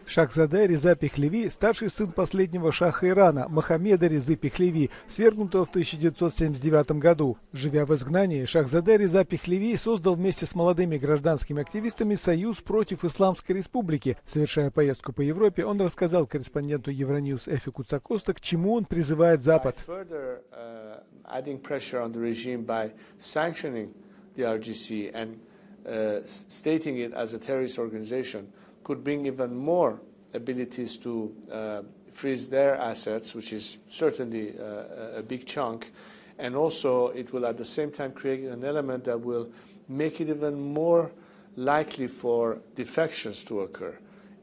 Шахзаде Реза Пехлеви – старший сын последнего шаха Ирана, Мохаммеда Резы Пехлеви, свергнутого в 1979 году. Живя в изгнании, Шахзаде Реза Пехлеви создал вместе с молодыми гражданскими активистами союз против Исламской республики. Совершая поездку по Европе, он рассказал корреспонденту Евроньюз Эфику Цакоста, к чему он призывает Запад. Could bring even more abilities to freeze their assets, which is certainly a big chunk, and also it will at the same time create an element that will make it even more likely for defections to occur.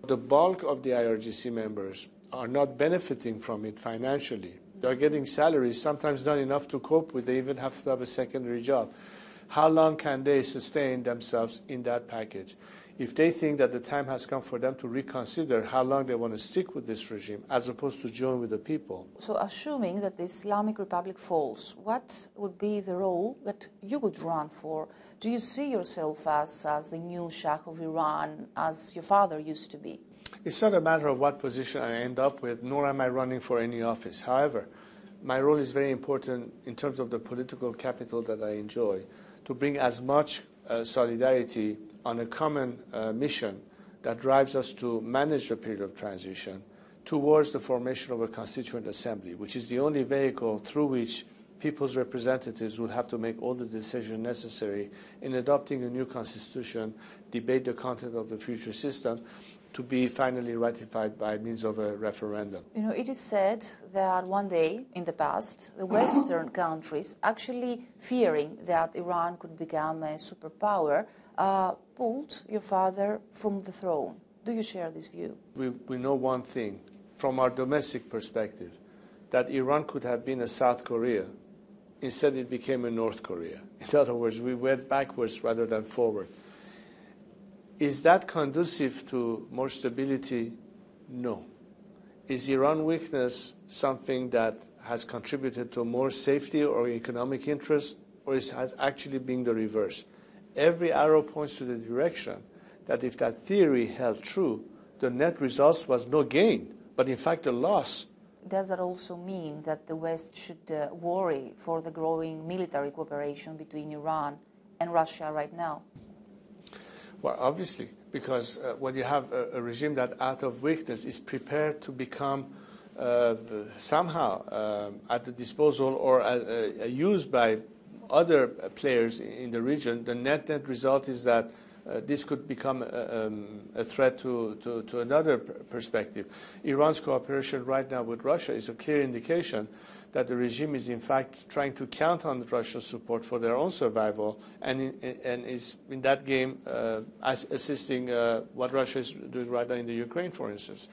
The bulk of the IRGC members are not benefiting from it financially. They are getting salaries, sometimes not enough to cope with. They even have to have a secondary job. How long can they sustain themselves in that package? If they think that the time has come for them to reconsider how long they want to stick with this regime as opposed to join with the people. So assuming that the Islamic Republic falls, what would be the role that you would run for? Do you see yourself as the new Shah of Iran, as your father used to be? It's not a matter of what position I end up with, nor am I running for any office. However, my role is very important in terms of the political capital that I enjoy, to bring as much solidarity on a common mission that drives us to manage the period of transition towards the formation of a constituent assembly, which is the only vehicle through which people's representatives will have to make all the decisions necessary in adopting a new constitution, debate the content of the future system, to be finally ratified by means of a referendum. You know, it is said that one day in the past, the Western countries, actually fearing that Iran could become a superpower, pulled your father from the throne. Do you share this view? We know one thing, from our domestic perspective, that Iran could have been a South Korea. Instead, it became a North Korea. In other words, we went backwards rather than forward. Is that conducive to more stability? No. Is Iran weakness something that has contributed to more safety or economic interest, or has actually been the reverse? Every arrow points to the direction that if that theory held true, the net result was no gain, but in fact a loss. Does that also mean that the West should worry for the growing military cooperation between Iran and Russia right now? Well, obviously, because when you have a regime that out of weakness is prepared to become somehow at the disposal or used by other players in the region, the net result is that this could become a threat to another perspective. Iran's cooperation right now with Russia is a clear indication that the regime is in fact trying to count on Russia's support for their own survival, and is in that game assisting what Russia is doing right now in the Ukraine, for instance.